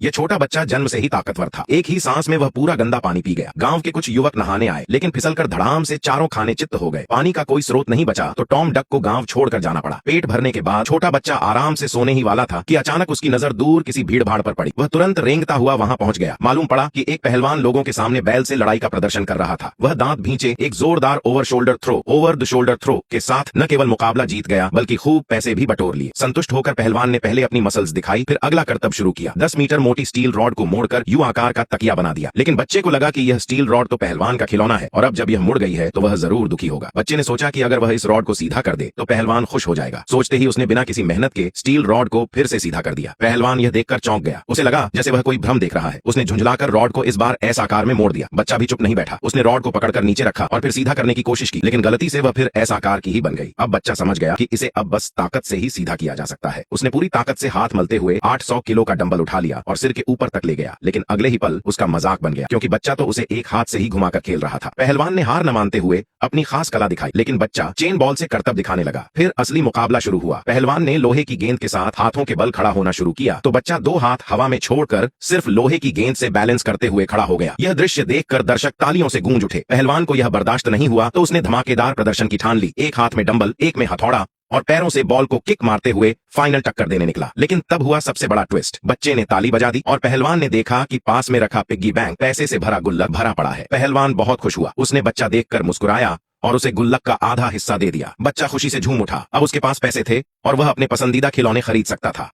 ये छोटा बच्चा जन्म से ही ताकतवर था। एक ही सांस में वह पूरा गंदा पानी पी गया। गांव के कुछ युवक नहाने आए, लेकिन फिसलकर धड़ाम से चारों खाने चित्त हो गए। पानी का कोई स्रोत नहीं बचा तो टॉम डक को गांव छोड़कर जाना पड़ा। पेट भरने के बाद छोटा बच्चा आराम से सोने ही वाला था कि अचानक उसकी नजर दूर किसी भीड़ भाड़ पर पड़ी। वह तुरंत रेंगता हुआ वहां पहुंच गया। मालूम पड़ा कि एक पहलवान लोगों के सामने बैल से लड़ाई का प्रदर्शन कर रहा था। वह दांत भींचे एक जोरदार ओवर द शोल्डर थ्रो के साथ न केवल मुकाबला जीत गया बल्कि खूब पैसे भी बटोर लिए। संतुष्ट होकर पहलवान ने पहले अपनी मसल्स दिखाई, फिर अगला करतब शुरू किया। 10 मीटर मोटी स्टील रॉड को मोड़कर यू आकार का तकिया बना दिया। लेकिन बच्चे को लगा कि यह स्टील रॉड तो पहलवान का खिलौना है और अब जब यह मुड़ गई है तो वह जरूर दुखी होगा। बच्चे ने सोचा कि अगर वह इस रॉड को सीधा कर दे तो पहलवान खुश हो जाएगा। सोचते ही उसने बिना किसी मेहनत के स्टील रॉड को फिर से सीधा कर दिया। पहलवान यह देखकर चौंक गया। उसे लगा जैसे वह कोई भ्रम देख रहा है। उसने झुंझलाकर रॉड को इस बार एस आकार में मोड़ दिया। बच्चा भी चुप नहीं बैठा। उसने रॉड को पकड़कर नीचे रखा और फिर सीधा करने की कोशिश की, लेकिन गलती से वह फिर एस आकार की ही बन गई। अब बच्चा समझ गया कि इसे अब बस ताकत से ही सीधा किया जा सकता है। उसने पूरी ताकत से हाथ मलते हुए 800 किलो का डंबल उठा लिया और सिर के ऊपर तक ले गया। लेकिन अगले ही पल उसका मजाक बन गया, क्योंकि बच्चा तो उसे एक हाथ से ही घुमाकर खेल रहा था। पहलवान ने हार न मानते हुए अपनी खास कला दिखाई, लेकिन बच्चा चेन बॉल से करतब दिखाने लगा। फिर असली मुकाबला शुरू हुआ। पहलवान ने लोहे की गेंद के साथ हाथों के बल खड़ा होना शुरू किया तो बच्चा 2 हाथ हवा में छोड़कर सिर्फ लोहे की गेंद से बैलेंस करते हुए खड़ा हो गया। यह दृश्य देखकर दर्शक तालियों से गूंज उठे। पहलवान को यह बर्दाश्त नहीं हुआ तो उसने धमाकेदार प्रदर्शन की ठान ली। एक हाथ में डंबल, एक में हथौड़ा और पैरों से बॉल को किक मारते हुए फाइनल टक्कर देने निकला। लेकिन तब हुआ सबसे बड़ा ट्विस्ट। बच्चे ने ताली बजा दी और पहलवान ने देखा कि पास में रखा पिग्गी बैंक पैसे से भरा गुल्लक भरा पड़ा है। पहलवान बहुत खुश हुआ। उसने बच्चा देखकर मुस्कुराया और उसे गुल्लक का आधा हिस्सा दे दिया। बच्चा खुशी से झूम उठा। अब उसके पास पैसे थे और वह अपने पसंदीदा खिलौने खरीद सकता था।